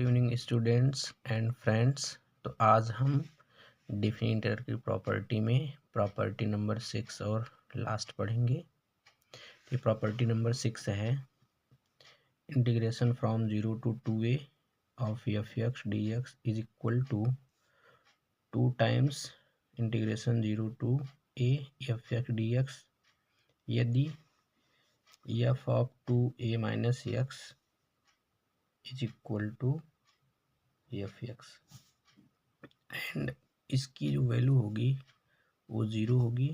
Good evening students and friends. तो आज हम डिफिनेटर की प्रॉपर्टी में प्रॉपर्टी नंबर 6 और लास्ट पढ़ेंगे। ये प्रॉपर्टी नंबर 6 है, integration from 0 to 2a of f x d x is equal to 2 times integration 0 to a f x d x यदि f of 2a minus x is equal to f x and इसकी जो value होगी वो 0 होगी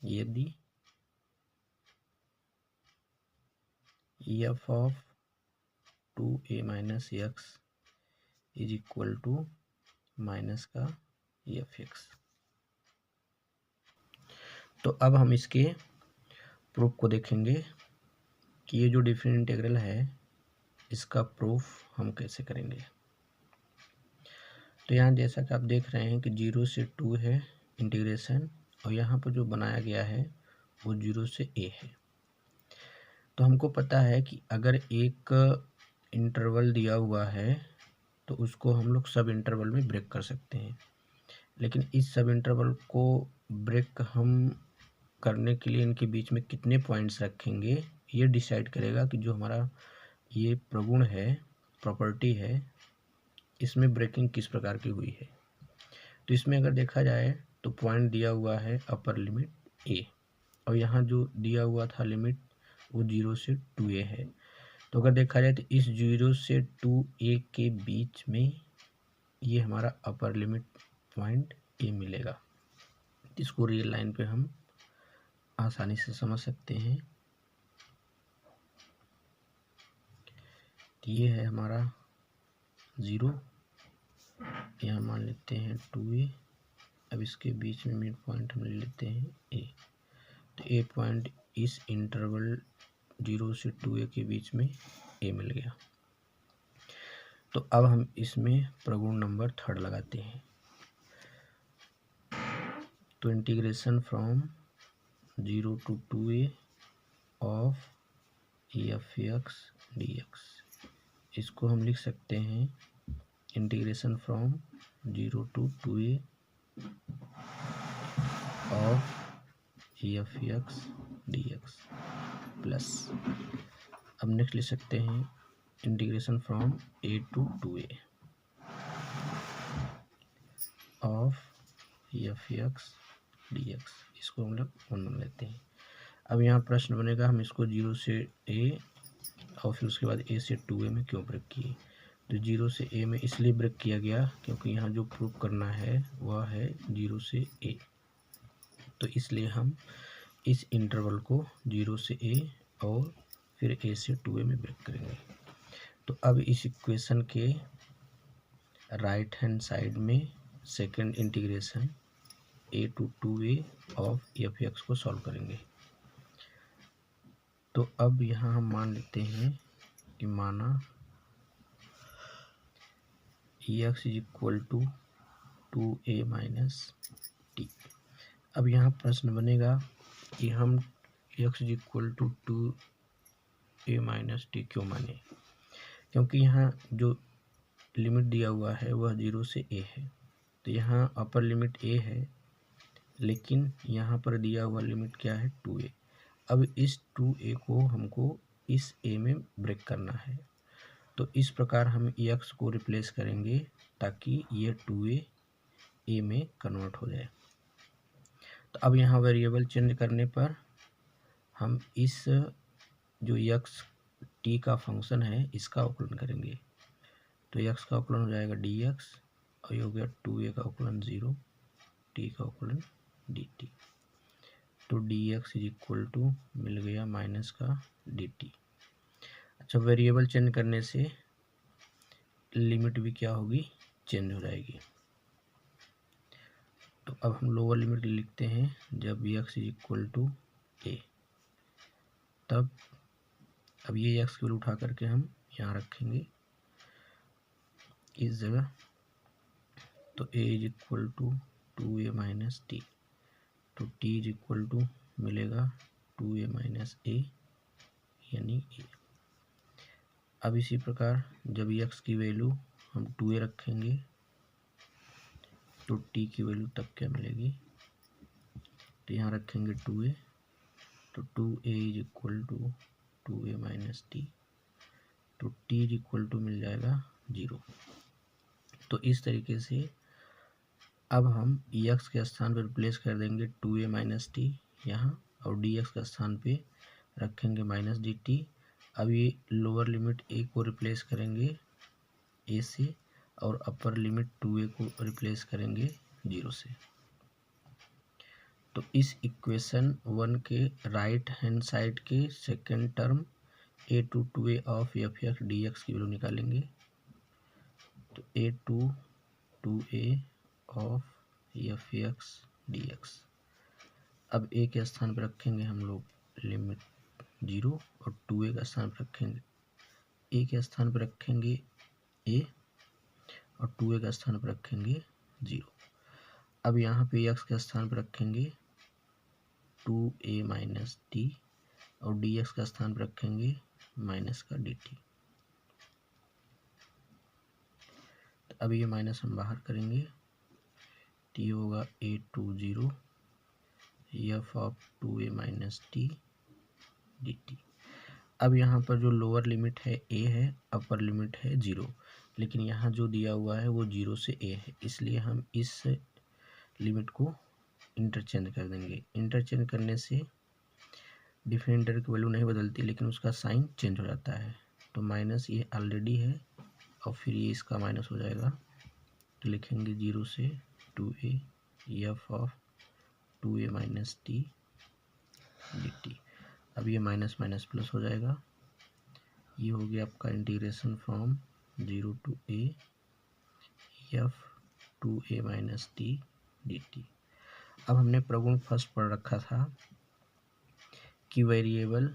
यदि f of 2a minus x is equal to minus का f x. तो अब हम इसके प्रूफ को देखेंगे कि ये जो डिफरेंट इंटीग्रल है इसका प्रूफ हम कैसे करेंगे। तो यहाँ जैसा कि आप देख रहे हैं कि 0 से 2 है इंटीग्रेशन, और यहाँ पर जो बनाया गया है वो 0 से a है। तो हमको पता है कि अगर एक इंटरवल दिया हुआ है तो उसको हम लोग सब इंटरवल में ब्रेक कर सकते हैं, लेकिन इस सब इंटरवल को ब्रेक हम करने के लिए इनके बीच में कितने पॉइंट्स रखेंगे ये डिसाइड करेगा कि जो हमारा ये प्रगुण है, प्रॉपर्टी है, इसमें ब्रेकिंग किस प्रकार की हुई है। तो इसमें अगर देखा जाए तो पॉइंट दिया हुआ है अपर लिमिट a, और यहाँ जो दिया हुआ था लिमिट वो 0 से 2a है। तो अगर देखा जाए तो इस 0 से 2a के बीच में ये हमारा अपर लिमिट पॉइंट a मिलेगा। इसको रियल लाइन पे हम आसानी से समझ सकते हैं। तो ये है हमारा 0, यहाँ मान लेते हैं 2a। अब इसके बीच में मिड पॉइंट हम ले लेते हैं a। तो a पॉइंट इस इंटरवल 0 से 2a के बीच में a मिल गया। तो अब हम इसमें प्रगुण नंबर 3 लगाते हैं। तो integration from 0 to 2a of f x d x, इसको हम लिख सकते हैं integration from 0 to 2a of f x d x plus, अब नेक्स्ट लिख सकते हैं integration from a to 2a of f x d x, इसको हम लोग 1 मान लेते हैं। अब यहाँ प्रश्न बनेगा हम इसको 0 से a और फिर उसके बाद a से 2a में क्यों ब्रेक किए। तो 0 से a में इसलिए ब्रेक किया गया क्योंकि यहाँ जो प्रूफ करना है वह है 0 से a, तो इसलिए हम इस इंटरवल को 0 से a और फिर a से 2a में ब्रेक करेंगे। तो अब इस इक्वेशन के राइट हैंड साइड में second integration a to 2a of f x को सॉल्व करेंगे। तो अब यहाँ हम मान लेते हैं कि माना x is equal to 2a minus t. अब यहाँ प्रश्न बनेगा कि हम x is equal to 2a minus t क्यों माने, क्योंकि यहाँ जो लिमिट दिया हुआ है वह 0 से a है। तो यहाँ अपर लिमिट a है, लेकिन यहाँ पर दिया हुआ लिमिट क्या है 2a। अब इस 2a को हमको इस a में ब्रेक करना है, तो इस प्रकार हम x को रिप्लेस करेंगे ताकि ये 2a a में कन्वर्ट हो जाए। तो अब यहाँ वेरिएबल चेंज करने पर हम इस जो x t का फंक्शन है इसका अवकलन करेंगे। तो x का अवकलन हो जाएगा dx, और ये हो गया 2a का अवकलन 0, t का अवकलन dt। तो dx इज इक्वल टू मिल गया माइनस का dt। अच्छा, वेरिएबल चेंज करने से लिमिट भी क्या होगी, चेंज हो जाएगी। तो अब हम लोअर लिमिट लिखते हैं जब x is equal to a, तब अब ये x की वैल्यू उठा करके हम यहाँ रखेंगे इस जगह। तो a is equal to 2a minus t, तो t इज इक्वल टू मिलेगा 2a माइनस a यानी a। अब इसी प्रकार जब x की वैल्यू हम 2a रखेंगे तो t की वैल्यू तब क्या मिलेगी, तो यहाँ रखेंगे 2a, तो 2a is equal to 2a minus t, तो t इज इक्वल टू मिल जाएगा 0। तो इस तरीके से अब हम x के स्थान पर रिप्लेस कर देंगे 2a माइनस टी यहाँ, और dx के स्थान पे रखेंगे माइनस dt। अब ये लोअर लिमिट a को रिप्लेस करेंगे a से, और अपर लिमिट 2a को रिप्लेस करेंगे 0 से। तो इस इक्वेशन 1 के राइट हैंड साइड के second term a to 2a of f x d x की वैल्यू निकालेंगे। तो a to 2a of f x d x, अब a के स्थान पर रखेंगे हम लोग लिमिट 0, और 2a का स्थान पर रखेंगे, a के स्थान पर रखेंगे a, और 2a का स्थान पर रखेंगे 0। अब यहाँ पे x के स्थान पर रखेंगे 2a माइनस टी, और dx का स्थान पर रखेंगे माइनस का dt। तो अब ये माइनस हम बाहर करेंगे, t होगा a to 0 f of 2a minus t dt। अब यहाँ पर जो लोअर लिमिट है a है, अपर लिमिट है 0, लेकिन यहाँ जो दिया हुआ है वो 0 से a है, इसलिए हम इस लिमिट को इंटरचेंज कर देंगे। इंटरचेंज करने से डिफरेंटर की वैल्यू नहीं बदलती, लेकिन उसका साइन चेंज हो जाता है। तो माइनस ये ऑलरेडी है, और फिर ये इसका माइनस हो जाएगा, तो लिखेंगे 0 से 2a F of 2a minus t dt। अब ये माइनस माइनस प्लस हो जाएगा, ये हो गया आपका integration from 0 to a f 2a minus t dt। अब हमने प्रगुण फर्स्ट पढ़ रखा था कि वेरिएबल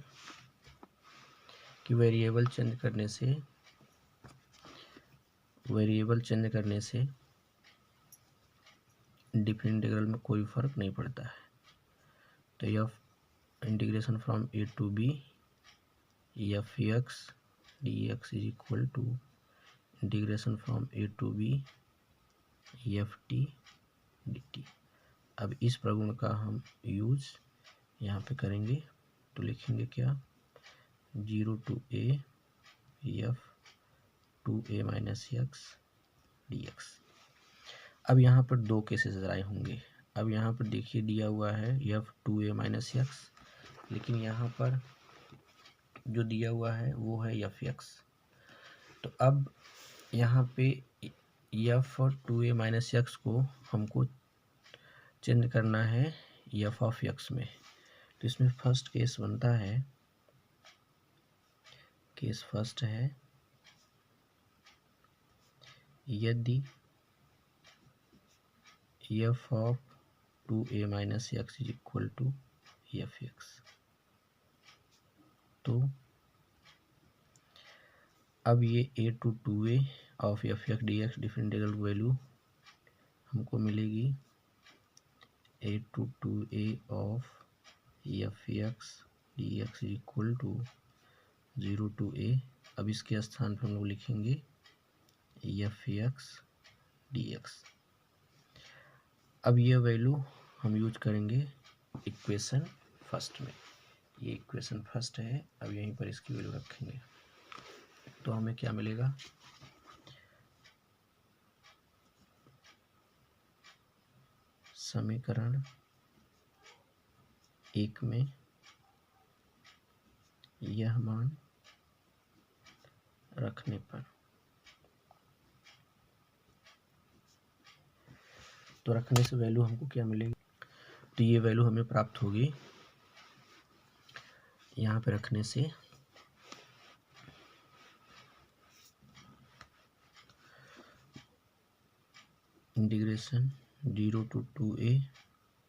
चेंज करने से डिफरेंट इंटीग्रल में कोई फर्क नहीं पड़ता है। तो f integration from a to b f x d x is equal to integration from a to b f t d t. अब इस प्रगुण का हम यूज यहाँ पे करेंगे, तो लिखेंगे क्या, 0 to a f 2a minus x d x. अब यहाँ पर दो केसेस आए होंगे। अब यहाँ पर देखिए दिया हुआ है एफ 2a माइनस एक्स, लेकिन यहाँ पर जो दिया हुआ है वो है एफ एक्स। तो अब यहाँ पे एफ 2a माइनस एक्स को हमको चेंज करना है एफ ऑफ एक्स में। तो इसमें फर्स्ट केस बनता है, केस फर्स्ट है, यदि f of 2a minus x is equal to f x, तो अब ये a to 2a of f x d x differential value हमको मिलेगी a to 2a of f x d x is equal to 0 to a। अब इसके स्थान पर हम लोग लिखेंगे एफ एक्स डी एक्स। अब ये वैल्यू हम यूज करेंगे इक्वेशन फर्स्ट में, ये इक्वेशन फर्स्ट है। अब यहीं पर इसकी वैल्यू रखेंगे, तो हमें क्या मिलेगा, समीकरण 1 में यह मान रखने पर, तो रखने से वैल्यू हमको क्या मिलेगी, तो ये वैल्यू हमें प्राप्त होगी यहाँ पे रखने से integration 0 to 2a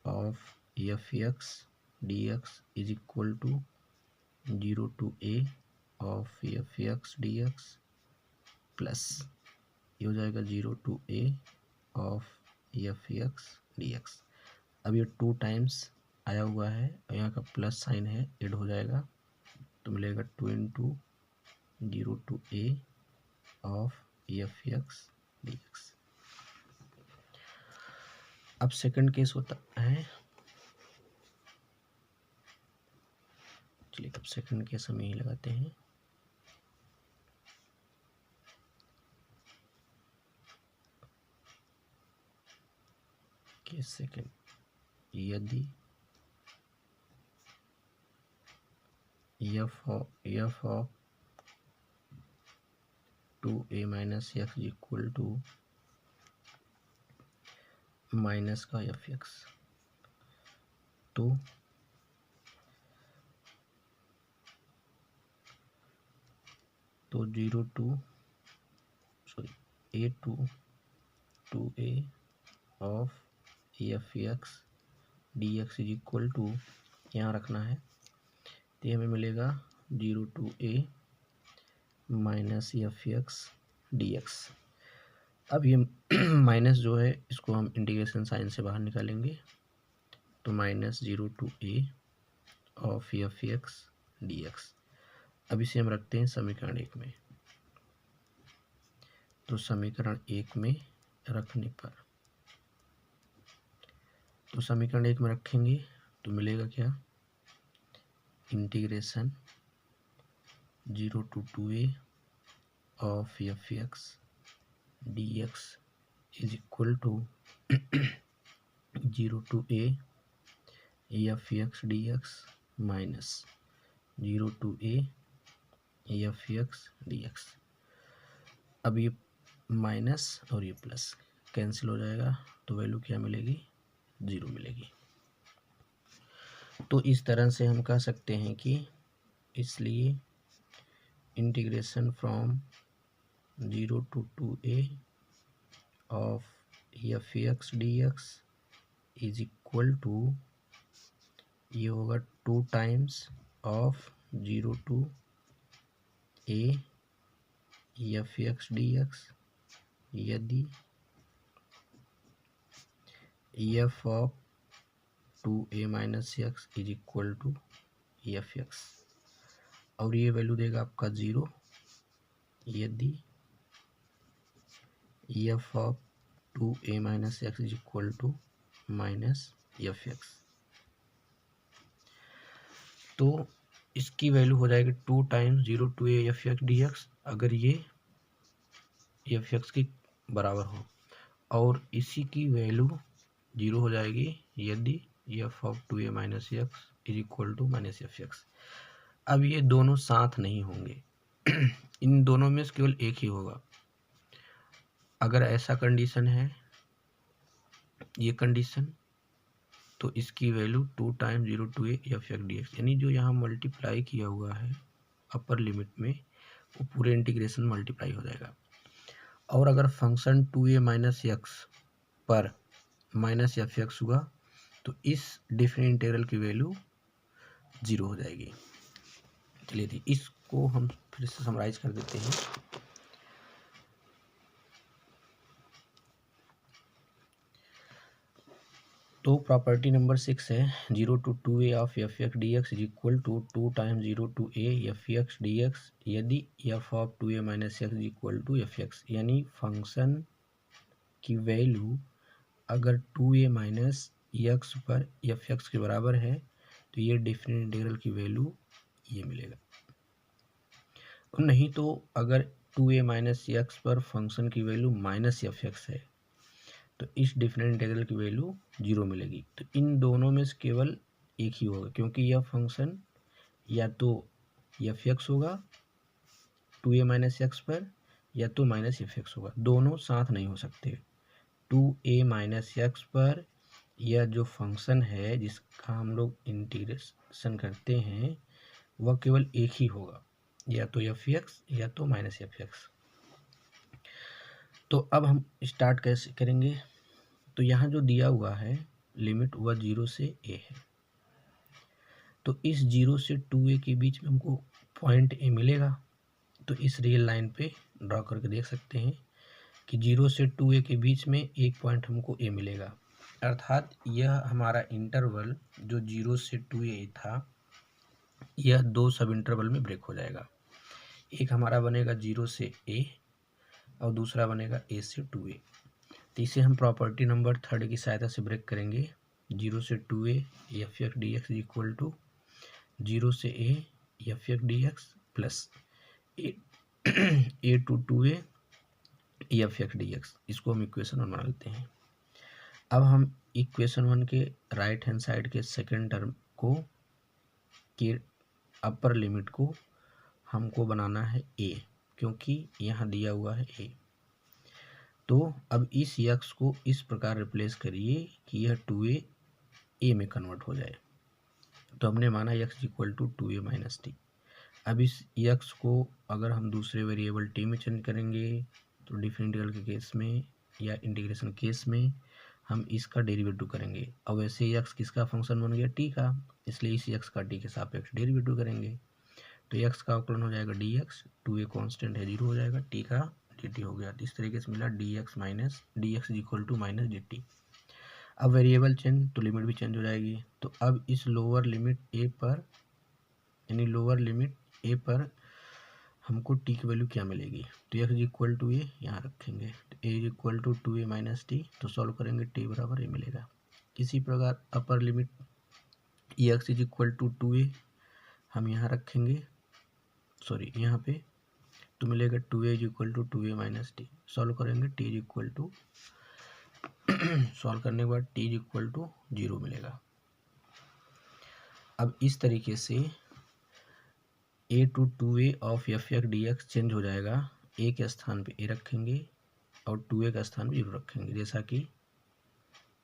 of f x d x is equal to 0 to a of f x d x plus ये हो जाएगा 0 to a of f x d x. अब ये 2 टाइम्स आया हुआ है और यहाँ का प्लस साइन है, ऐड हो जाएगा, तो मिलेगा 2 into 0 to a of f x d x. अब सेकंड केस होता है, चलिए अब सेकंड केस हम यही लगाते हैं। केस सेकंड, यदि f of 2a minus x equal to minus का एफ एक्स, तो zero to sorry to a of f x d x is equal to, यहाँ रखना है, तो हमें मिलेगा 0 to a minus f x d x. अब ये माइनस जो है इसको हम इंटीग्रेशन साइन से बाहर निकालेंगे, तो minus 0 to a of f x d x. अब इसे हम रखते हैं समीकरण 1 में, तो समीकरण 1 में रखने पर, तो समीकरण 1 में रखेंगे तो मिलेगा क्या, integration 0 to 2a of f x d x is equal to 0 to a f x d x minus 0 to a f x d x. अब ये माइनस और ये प्लस कैंसिल हो जाएगा, तो वैल्यू क्या मिलेगी, 0 मिलेगी। तो इस तरह से हम कह सकते हैं कि इसलिए integration from 0 to 2a of f x d x is equal to, ये होगा 2 times of 0 to a f x d x, यदि f of 2a minus x is equal to f x, और ये वैल्यू देगा आपका 0 यदि f of 2a minus x is equal to minus f x. तो इसकी वैल्यू हो जाएगी 2 times 0 to a f x d x, अगर ये एफ एक्स के बराबर हो, और इसी की वैल्यू 0 हो जाएगी यदि f of 2a minus x is equal to minus f x. अब ये दोनों साथ नहीं होंगे इन दोनों में से केवल एक ही होगा। अगर ऐसा कंडीशन है, ये कंडीशन, तो इसकी value 2 times 0 to a f x d x, यानी जो यहाँ मल्टीप्लाई किया हुआ है अपर लिमिट में, वो पूरे इंटीग्रेशन मल्टीप्लाई हो जाएगा। और अगर फंक्शन 2a माइनस एक्स पर माइनस एफ एक्स हुआ, तो इस डिफरेंट इंटीग्रल की वैल्यू 0 हो जाएगी। चलिए इसको हम फिर से समराइज कर देते हैं। तो प्रॉपर्टी नंबर 6 है 0 to 2a of f x d x is equal to 2 times 0 to a f x d x, यदि f of 2a minus x is equal to f x, यानी फंक्शन की value अगर 2a minus x पर f x के बराबर है, तो ये डिफरेंट इंटीग्रल की वैल्यू ये मिलेगा। नहीं तो अगर 2a माइनस एक्स पर फंक्शन की वैल्यू माइनस एफ एक्स है, तो इस डिफरेंट इंटीग्रल की वैल्यू 0 मिलेगी। तो इन दोनों में से केवल एक ही होगा, क्योंकि यह फंक्शन या तो एफ एक्स होगा 2a माइनस एक्स पर, या तो माइनस एफ एक्स होगा, दोनों साथ नहीं हो सकते। 2a माइनस एक्स पर यह जो फंक्शन है जिसका हम लोग इंटीग्रेशन करते हैं, वह केवल एक ही होगा, या तो एफ एक्स या तो माइनस एफ एक्स। तो अब हम स्टार्ट कैसे करेंगे, तो यहाँ जो दिया हुआ है लिमिट वह 0 से a है, तो इस 0 से 2a के बीच में हमको पॉइंट a मिलेगा। तो इस रियल लाइन पे ड्रॉ करके देख सकते हैं कि 0 से 2a के बीच में एक पॉइंट हमको a मिलेगा, अर्थात यह हमारा इंटरवल जो 0 से 2a था, यह 2 सब इंटरवल में ब्रेक हो जाएगा। एक हमारा बनेगा 0 से a और दूसरा बनेगा ए से 2a। तो इसे हम प्रॉपर्टी नंबर 3 की सहायता से ब्रेक करेंगे। 0 से 2a f x d x equal to 0 से a f x d x plus a to 2a f x d x. इसको हम इक्वेशन 1 बना लेते हैं। अब हम इक्वेशन 1 के राइट हैंड साइड के सेकेंड टर्म को के अपर लिमिट को हमको बनाना है a, क्योंकि यहाँ दिया हुआ है a। तो अब इस यक्स को इस प्रकार रिप्लेस करिए कि यह 2a a में कन्वर्ट हो जाए। तो हमने माना x equal to 2a minus t. अब इस यक्स को अगर हम दूसरे वेरिएबल t में चेंज करेंगे तो डिफरेंशियल के केस में या इंटीग्रेशन केस में हम इसका डेरिवेटिव करेंगे। और वैसे यक्स किसका फंक्शन बन गया, t का, इसलिए इस यक्स का t के सापेक्ष डेरिवेटिव करेंगे। तो यक्स का अवकलन हो जाएगा dx, 2a कांस्टेंट है 0 हो जाएगा, t का dt हो गया। इस तरीके से मिला dx minus dx equal to minus dt। अब वेरिएबल चेंज तो लिमिट भी चेंज हो जाएगी। तो अब इस लोअर लिमिट a पर, यानी लोअर लिमिट a पर हमको t की वैल्यू क्या मिलेगी, तो x इक्वल टू a यहाँ रखेंगे, तो a equal to 2a minus t. तो सॉल्व करेंगे t बराबर a मिलेगा। इसी प्रकार upper limit x equal to 2a हम यहाँ रखेंगे, सॉरी यहाँ पे, तो मिलेगा 2a equal to 2a minus t. Solve करेंगे t इक्वल टू सॉल्व करने के बाद t इक्वल टू 0 मिलेगा। अब इस तरीके से a to 2a of f x d x change हो जाएगा। a के स्थान पे a रखेंगे और 2a का स्थान पे 0 रखेंगे, जैसा कि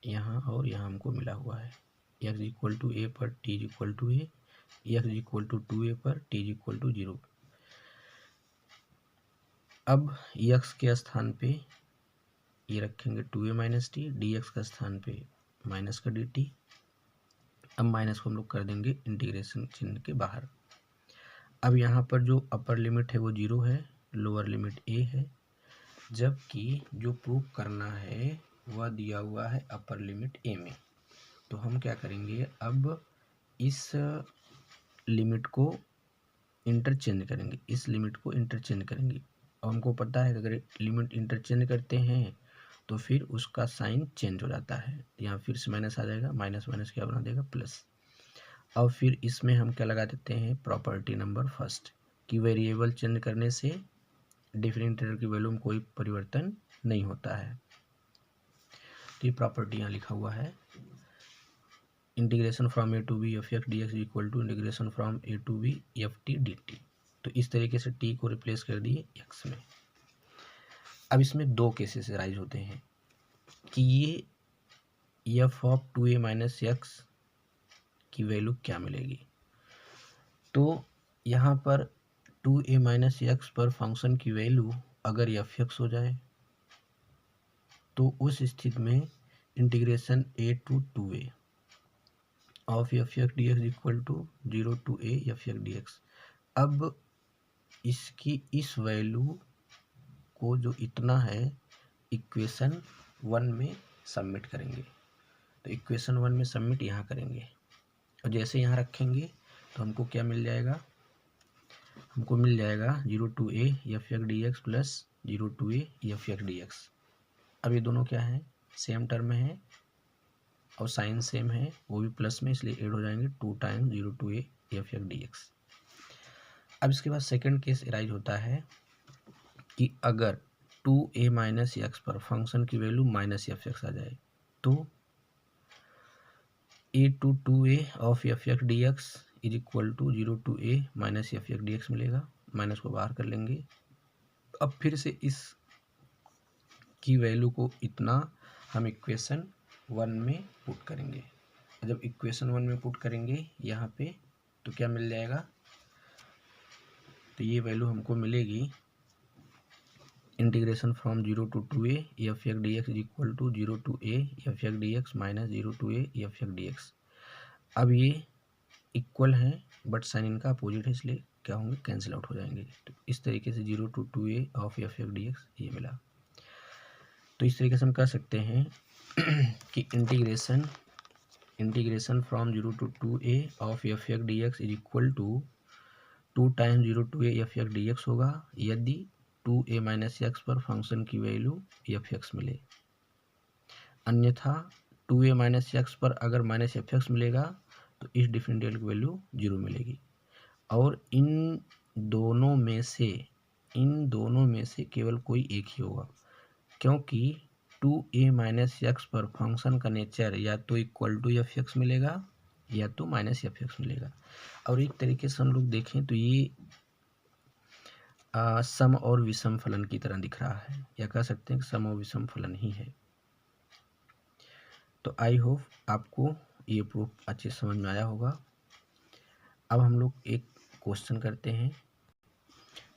यहाँ और यहाँ हमको मिला हुआ है। x इक्वल टू a पर t equal to a, x equal to 2a पर t इक्वल टू 0। अब x के स्थान पे ये रखेंगे 2a माइनस टी, dx का स्थान पे माइनस का dt। अब माइनस को हम लोग कर देंगे इंटीग्रेशन चिन्ह के बाहर। अब यहाँ पर जो अपर लिमिट है वो 0 है, लोअर लिमिट a है, जबकि जो प्रूफ करना है वह दिया हुआ है अपर लिमिट a में। तो हम क्या करेंगे, अब इस लिमिट को इंटरचेंज करेंगे, इस लिमिट को इंटरचेंज करेंगे। और हमको पता है कि अगर लिमिट इंटरचेंज करते हैं तो फिर उसका साइन चेंज हो जाता है। यहाँ फिर से माइनस आ जाएगा, माइनस माइनस क्या बना देगा प्लस। अब फिर इसमें हम क्या लगा देते हैं, प्रॉपर्टी नंबर फर्स्ट, कि वेरिएबल चेंज करने से डिफरेंशिएटर की वैल्यू में कोई परिवर्तन नहीं होता है। तो ये प्रॉपर्टी यहाँ लिखा हुआ है, integration from a to b f x d x equal to integration from a to b f t d t. तो इस तरीके से t को रिप्लेस कर दिए x में। अब इसमें दो केसेस राइज होते हैं कि ये f of 2a minus x की वैल्यू क्या मिलेगी। तो यहाँ पर 2a माइनस एक्स पर फंक्शन की वैल्यू अगर एफ एक्स हो जाए तो उस स्थिति में integration a to 2a of f x d x equal to 0 to a f x d x. अब इसकी इस वैल्यू को जो इतना है इक्वेशन 1 में सबमिट करेंगे। तो इक्वेशन 1 में सबमिट यहाँ करेंगे और जैसे यहाँ रखेंगे तो हमको क्या मिल जाएगा, हमको मिल जाएगा 0 to a f x d x plus 0 to a f x d x. अब ये दोनों क्या है, सेम टर्म में है और साइन सेम है, वो भी प्लस में, इसलिए ऐड हो जाएंगे 2 times 0 to a f x d x. अब इसके बाद सेकंड केस राइज होता है कि अगर 2a माइनस एक्स पर फंक्शन की वैल्यू माइनस एफ एक्स आ जाए तो a to 2a of f x d x is equal to 0 to a minus f x d x मिलेगा। माइनस को बाहर कर लेंगे। अब फिर से इस की वैल्यू को इतना हम इक्वेशन 1 में पुट करेंगे। जब इक्वेशन 1 में पुट करेंगे यहाँ पे तो क्या मिल जाएगा, तो ये वैल्यू हमको मिलेगी integration from 0 to 2a f x d x is equal to 0 to a f x d x minus 0 to a f x d x. अब ये इक्वल हैं बट साइन इनका अपोजिट है, इसलिए क्या होंगे, कैंसिल आउट हो जाएंगे। तो इस तरीके से 0 to 2a of f x d x ये मिला। तो इस तरीके से हम कह सकते हैं कि integration from 0 to 2a of f x d x is equal to 2 times 0 to a f x d x होगा यदि 2a माइनस एक्स पर फंक्शन की वैल्यू एफ एक्स मिले, अन्यथा 2a माइनस एक्स पर अगर माइनस एफ एक्स मिलेगा तो इस डिफरेंशियल की वैल्यू 0 मिलेगी। और इन दोनों में से केवल कोई एक ही होगा, क्योंकि 2a माइनस एक्स पर फंक्शन का नेचर या तो इक्वल टू एफ एक्स मिलेगा या तो माइनस एफ एक्स मिलेगा। और एक तरीके से हम लोग देखें तो ये सम और विषम फलन की तरह दिख रहा है, या कह सकते हैं कि सम और विषम फलन ही है। तो आई होप आपको ये प्रूफ अच्छे समझ में आया होगा। अब हम लोग एक क्वेश्चन करते हैं।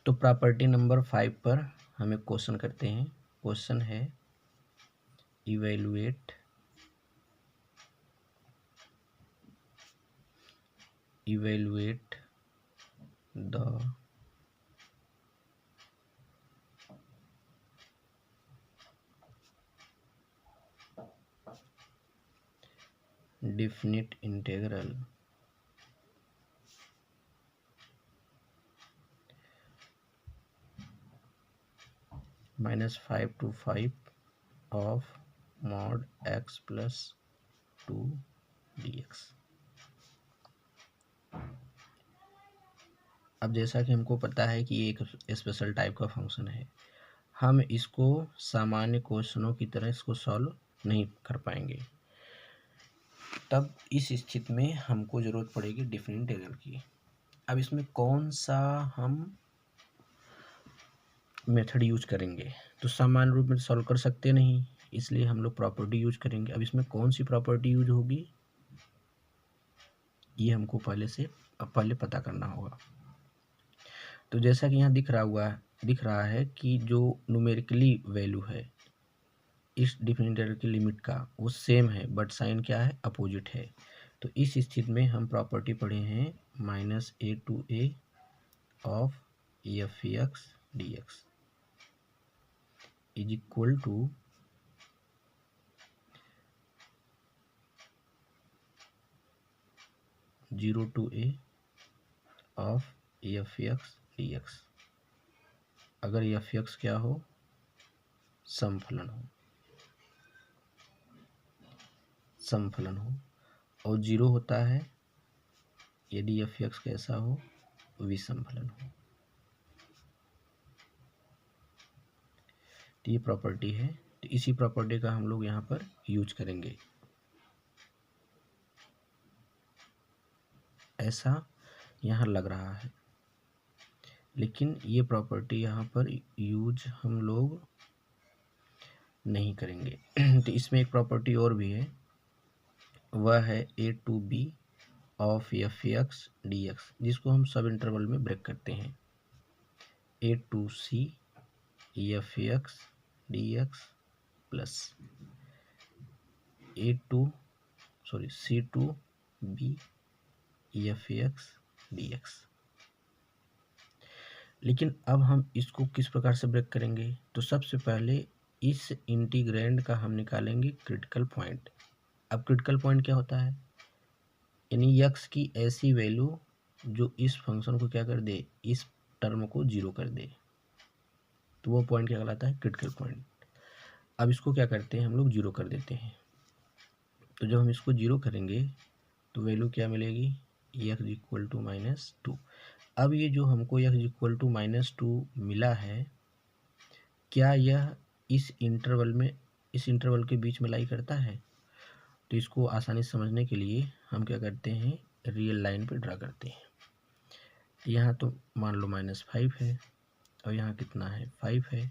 तो प्रॉपर्टी नंबर 5 पर हम एक क्वेश्चन करते हैं। क्वेश्चन है evaluate the definite integral -5 to 5 of mod x plus 2 dx। अब जैसा कि हमको पता है कि ये एक स्पेशल टाइप का फंक्शन है, हम इसको सामान्य क्वेश्चनों की तरह इसको सॉल्व नहीं कर पाएंगे। तब इस स्थिति में हमको ज़रूरत पड़ेगी डिफरेंट इंटीग्रल की। अब इसमें कौन सा हम मेथड यूज करेंगे? तो सामान्य रूप में सॉल्व कर सकते नहीं, इसलिए हम लोग प्रॉपर्टी यूज करेंगे। अब इसमें कौन सी प्रॉपर्टी यूज होगी ये हमको पहले पता करना होगा। तो जैसा कि यहाँ दिख रहा है कि जो न्यूमेरिकली वैल्यू है इस डिफरेंशियल की लिमिट का वो सेम है, बट साइन क्या है? अपोजिट है। तो इस स्थिति में हम प्रॉपर्टी पढ़े हैं -a to a of f x d x is equal to zero to a of f x d x, अगर एफ एक्स क्या हो? समफलन हो, और 0 होता है यदि एफ एक्स कैसा हो? विषम फलन हो। तो ये प्रॉपर्टी है, तो इसी प्रॉपर्टी का हम लोग यहाँ पर यूज करेंगे। ऐसा यहाँ लग रहा है, लेकिन ये प्रॉपर्टी यहाँ पर यूज हम लोग नहीं करेंगे। तो इसमें एक प्रॉपर्टी और भी है, वह है a to b of f x d x, जिसको हम सब इंटरवल में ब्रेक करते हैं। a to c F x d x plus c to b f x d x. लेकिन अब हम इसको किस प्रकार से ब्रेक करेंगे? तो सबसे पहले इस इंटीग्रैंड का हम निकालेंगे क्रिटिकल पॉइंट। अब क्रिटिकल पॉइंट क्या होता है? यानी x की ऐसी वैल्यू जो इस फंक्शन को क्या कर दे? इस टर्म को 0 कर दे, तो वो पॉइंट क्या कहलाता है? Critical point. अब इसको क्या करते हैं हम लोग? 0 कर देते हैं। तो जब हम इसको 0 करेंगे तो वैल्यू क्या मिलेगी? x equal to -2। अब ये जो हमको x इक्वल टू -2 मिला है, क्या यह इस इंटरवल के बीच में लाई करता है? तो इसको आसानी से समझने के लिए हम क्या करते हैं? रियल लाइन पे ड्रा करते हैं। यहाँ तो मान लो -5 है, और यहाँ कितना है? 5 है।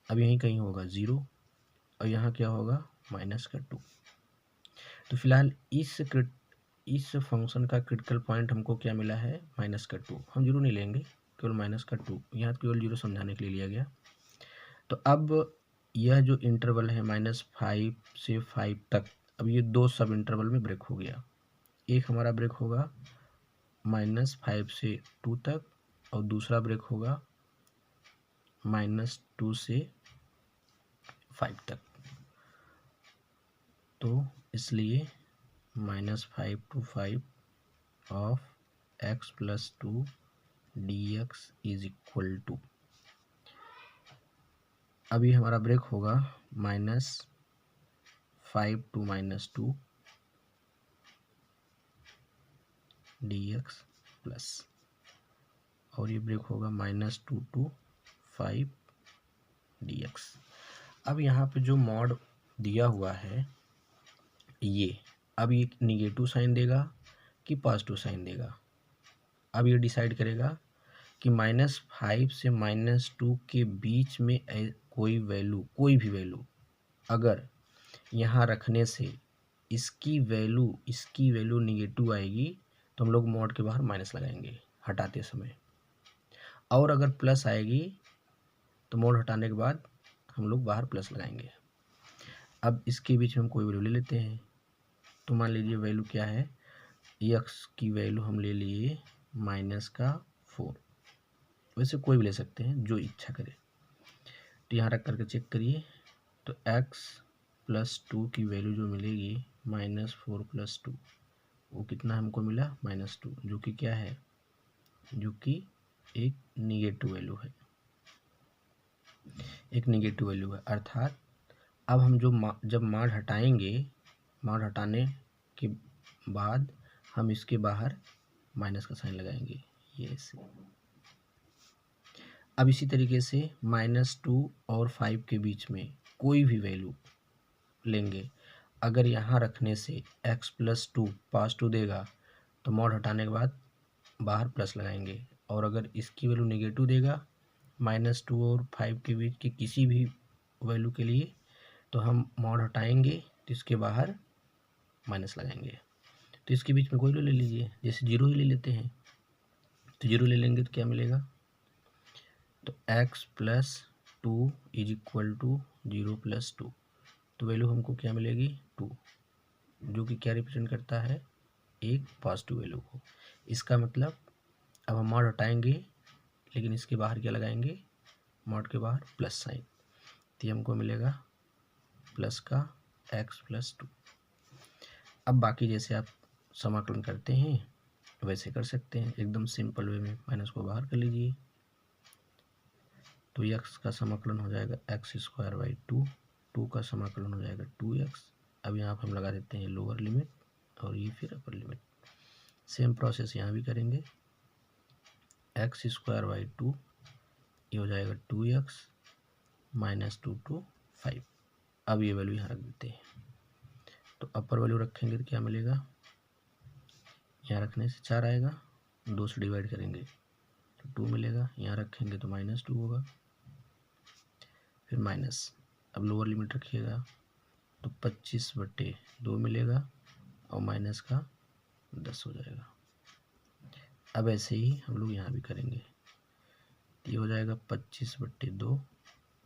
अब यहीं कहीं होगा 0, और यहाँ क्या होगा? -2। तो फिलहाल इस फंक्शन का क्रिटिकल पॉइंट हमको क्या मिला है? -2। हम 0 नहीं लेंगे, केवल -2, यहाँ केवल 0 समझाने के लिए लिया गया। तो अब यह जो इंटरवल है -5 से 5 तक, अब ये दो सब इंटरवल में ब्रेक हो गया। एक हमारा ब्रेक होगा -5 से 2 तक, और दूसरा ब्रेक होगा -2 से 5 तक। तो इसलिए -5 to 5 of x plus 2 dx is equal to अभी हमारा ब्रेक होगा -5 to -2 dx प्लस, और ये ब्रेक होगा -2 to 5 dx। अब यहाँ पे जो मॉड दिया हुआ है ये, अब ये निगेटिव साइन देगा कि पॉजिटिव साइन देगा। अब ये डिसाइड करेगा कि -5 से -2 के बीच में कोई भी वैल्यू अगर यहाँ रखने से इसकी वैल्यू निगेटिव आएगी तो हम लोग मॉड के बाहर माइनस लगाएंगे हटाते समय, और अगर प्लस आएगी तो मॉड हटाने के बाद हम लोग बाहर प्लस लगाएंगे। अब इसके बीच में हम कोई वैल्यू ले लेते हैं, तो मान लीजिए वैल्यू क्या है, x की वैल्यू हम ले लिए -4, वैसे कोई भी ले सकते हैं जो इच्छा करे। तो यहाँ रख करके चेक करिए, तो x + 2 की वैल्यू जो मिलेगी -4 + 2, वो कितना हमको मिला -2, जो कि क्या है, जो कि एक निगेटिव वैल्यू है, अर्थात अब हम जब मॉड हटाएंगे, मॉड हटाने के बाद हम इसके बाहर माइनस का साइन लगाएंगे, ये ऐसे। अब इसी तरीके से -2 और 5 के बीच में कोई भी वैल्यू लेंगे, अगर यहाँ रखने से x + 2 +2 देगा तो मॉड हटाने के बाद बाहर प्लस लगाएंगे, और अगर इसकी वैल्यू नेगेटिव देगा -2 और 5 के बीच की किसी भी वैल्यू के लिए, तो हम मॉड हटाएंगे तो इसके बाहर माइनस लगाएंगे। तो इसके बीच में कोई ले लीजिए, जैसे 0 ही ले लेते हैं, तो 0 ले लेंगे तो क्या मिलेगा, तो x + 2 = 0 + 2, तो वैल्यू हमको क्या मिलेगी 2, जो कि क्या रिप्रेजेंट करता है, एक पॉजिटिव वैल्यू को। इसका मतलब अब हम मॉड हटाएंगे लेकिन इसके बाहर क्या लगाएंगे, मॉड के बाहर प्लस साइन, तो हमको मिलेगा प्लस का x + 2। अब बाकी जैसे आप समाकलन करते हैं वैसे कर सकते हैं, एकदम सिंपल वे में माइनस को बाहर कर लीजिए, तो x का समाकलन हो जाएगा x² / 2, 2 का समाकलन हो जाएगा 2x। अब यहाँ पर हम लगा देते हैं लोअर लिमिट और ये फिर अपर लिमिट। सेम प्रोसेस यहाँ भी करेंगे, x² / 2 ये हो जाएगा 2x -2 to 5। अब ये वैल्यू यहाँ रख देते हैं, तो अपर वैल्यू रखेंगे तो क्या मिलेगा, यहाँ रखने से 4 आएगा, 2 से डिवाइड करेंगे तो 2 मिलेगा, यहाँ रखेंगे तो -2 होगा, फिर माइनस, अब लोअर लिमिट रखिएगा तो 25/2 मिलेगा और माइनस का 10 हो जाएगा। अब ऐसे ही हम लोग यहाँ भी करेंगे, ये हो जाएगा 25/2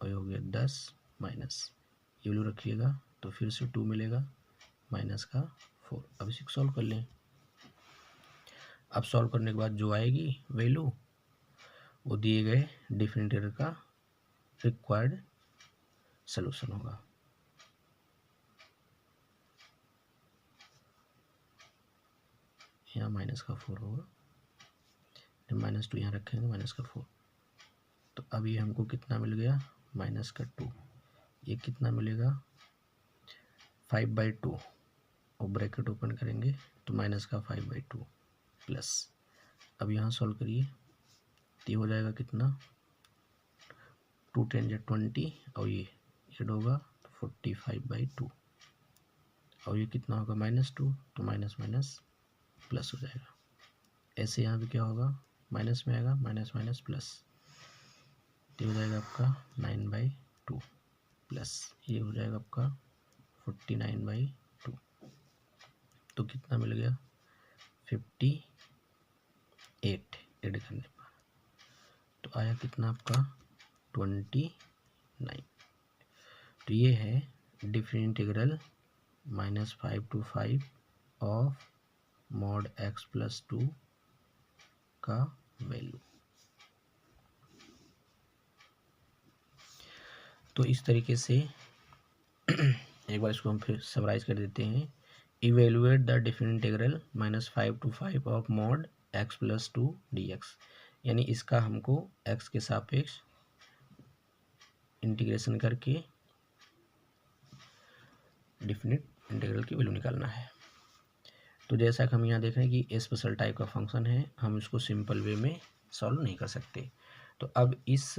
और ये हो गया 10 माइनस, ये वैल्यू रखिएगा तो फिर से 2 मिलेगा, माइनस का 4। अब इसे सॉल्व कर लें। अब सॉल्व करने के बाद जो आएगी वैल्यू वो दिए गए डिफरेंशिएटर का रिक्वायर्ड सलूशन होगा। यहाँ माइनस का 4 होगा, जब -2 यहाँ रखेंगे माइनस का 4, तो अब ये हमको कितना मिल गया, माइनस का 2, ये कितना मिलेगा 5/2, और ब्रैकेट ओपन करेंगे तो माइनस का 5/2 प्लस, अब यहाँ सॉल्व करिए तो ये हो जाएगा कितना, 2 × 10 = 20 और ये ऐड होगा तो 45/2, और ये कितना होगा -2, तो माइनस माइनस प्लस हो जाएगा। ऐसे यहाँ भी क्या होगा, माइनस में आएगा, माइनस माइनस प्लस, तो हो जाएगा आपका 9/2 प्लस, ये हो जाएगा आपका 49/2, तो कितना मिल गया 58 ऐड करने पर, तो आया कितना आपका 29। तो ये है different integral -5 to 5 of mod x + 2 का वैल्यू। तो इस तरीके से एक बार इसको हम फिर समराइज कर देते हैं, evaluate the different integral -5 to 5 of mod x + 2 dx, यानी इसका हमको x के सापेक्ष इंटीग्रेशन करके डिफिनिट इंटीग्रल की वैल्यू निकालना है। तो जैसा कि हम यहाँ देख रहे हैं कि स्पेशल टाइप का फंक्शन है, हम इसको सिंपल वे में सॉल्व नहीं कर सकते। तो अब इस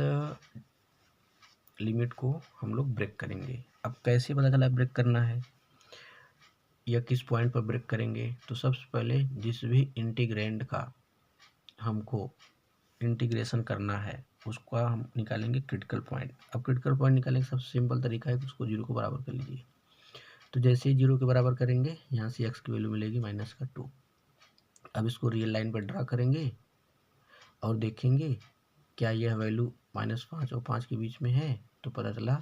लिमिट को हम लोग ब्रेक करेंगे। अब कैसे पता चला ब्रेक करना है या किस पॉइंट पर ब्रेक करेंगे? तो सबसे पहले जिस भी इंटीग्रेंड का हमको इंटीग्रेशन करना है उसका हम निकालेंगे क्रिटिकल पॉइंट। अब क्रिटिकल पॉइंट निकालेंगे सबसे सिंपल तरीका है कि उसको 0 के बराबर कर लीजिए। तो जैसे ही 0 के बराबर करेंगे यहाँ से x की वैल्यू मिलेगी -2। अब इसको रियल लाइन पर ड्रा करेंगे और देखेंगे क्या यह वैल्यू -5 और 5 के बीच में है, तो पता चला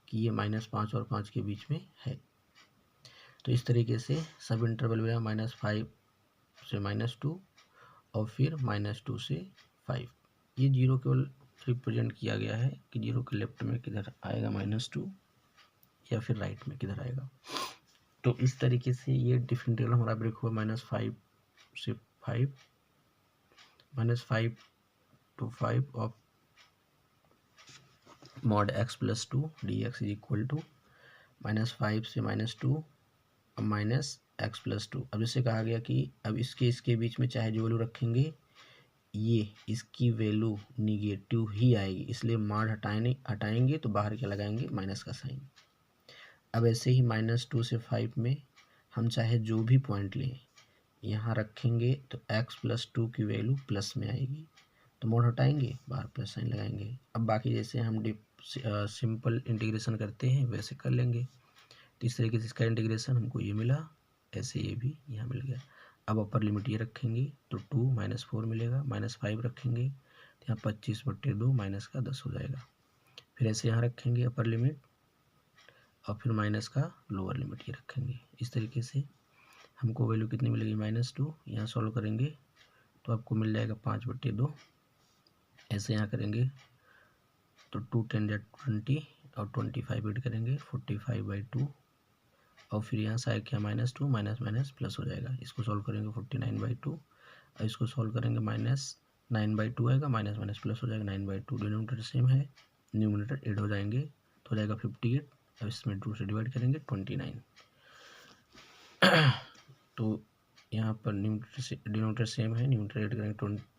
कि ये -5 और 5 के बीच में है। तो इस तरीके से सब इंटरवल में -5 से -2 और फिर -2 से 5। ये 0 केवल रिप्रेजेंट किया गया है कि 0 के लेफ्ट में किधर आएगा -2 या फिर राइट में किधर आएगा। तो इस तरीके से ये डिफरेंट इंटीग्रल हमारा ब्रेक हुआ -5 से 5, -5 to 5 of mod x + 2 dx is equal to -5 से -2 और -x + 2। अब जैसे कहा गया कि अब इसके बीच में चाहे जो वैल्यू रखेंगे ये इसकी वैल्यू निगेटिव ही आएगी, इसलिए mod हटाएंगे तो बाहर क्या लगाएंगे, माइनस का साइन। अब ऐसे ही -2 से 5 में हम चाहे जो भी पॉइंट लें यहाँ रखेंगे तो x + 2 की वैल्यू प्लस में आएगी, तो मोड हटाएंगे बाहर प्लस साइन लगाएंगे। अब बाकी जैसे हम सिंपल इंटीग्रेशन करते हैं वैसे कर लेंगे। तो इस तरीके से इसका इंटीग्रेशन हमको ये मिला, ऐसे ये भी यहाँ मिल गया। अब अपर लिमिट ये रखेंगे तो 2 - 4 मिलेगा, -5 रखेंगे तो यहाँ 25/2 माइनस का 10 हो जाएगा। फिर ऐसे यहाँ रखेंगे अपर लिमिट और फिर माइनस का लोअर लिमिट ये रखेंगे। इस तरीके से हमको वैल्यू कितनी मिलेगी, -2। यहाँ सॉल्व करेंगे तो आपको मिल जाएगा 5/2। ऐसे यहाँ करेंगे तो 2 × 10 = 20 और 25 ऐड करेंगे 45/2 और फिर यहाँ से आएगा क्या, -2 माइनस प्लस हो जाएगा। इसको सॉल्व करेंगे 49/2 और इसको सॉल्व करेंगे -9/2 आएगा, माइनस प्लस हो जाएगा 9/2। डिनोमिनेटर सेम है, न्यूमिनेटर ऐड हो जाएंगे तो हो जाएगा 58। अब इसमें 2 से डिवाइड करेंगे 29। तो यहाँ पर डिनोमिनेटर सेम है, न्यूमिनेटर ऐड करेंगे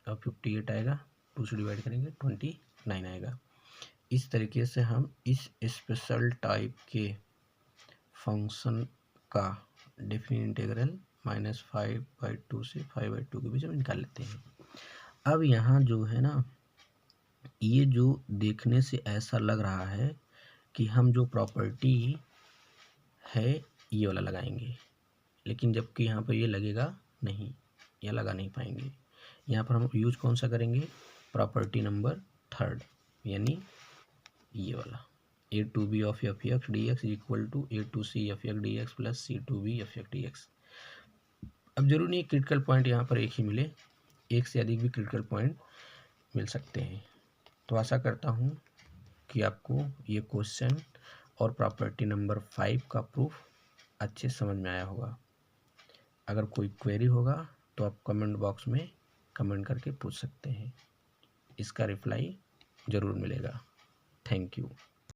58 आएगा, 2 से डिवाइड करेंगे 29 आएगा। इस तरीके से हम इस स्पेशल टाइप के फंक्शन का डेफिनिट इंटीग्रल -5/2 से 5/2 के बीच में निकाल लेते हैं। अब यहाँ जो है ना, ये जो देखने से ऐसा लग रहा है कि हम जो प्रॉपर्टी है ये वाला लगाएंगे, लेकिन जबकि यहाँ पर ये लगेगा नहीं, या लगा नहीं पाएंगे। यहाँ पर हम यूज कौन सा करेंगे, प्रॉपर्टी नंबर 3, यानी ये वाला a2b of f(x) dx equal to a2c f(x) dx plus c2b f(x) dx। अब जरूरी नहीं क्रिटिकल पॉइंट यहाँ पर एक ही मिले, एक से अधिक भी क्रिटिकल पॉइंट मिल सकते हैं। तो आशा करता हूँ कि आपको ये क्वेश्चन और प्रॉपर्टी नंबर 5 का प्रूफ अच्छे समझ में आया होगा। अगर कोई क्वेरी होगा तो आप कमेंट बॉक्स में कमेंट करके पूछ सकते हैं, इसका रिप्लाई ज़रूर मिलेगा। Thank you.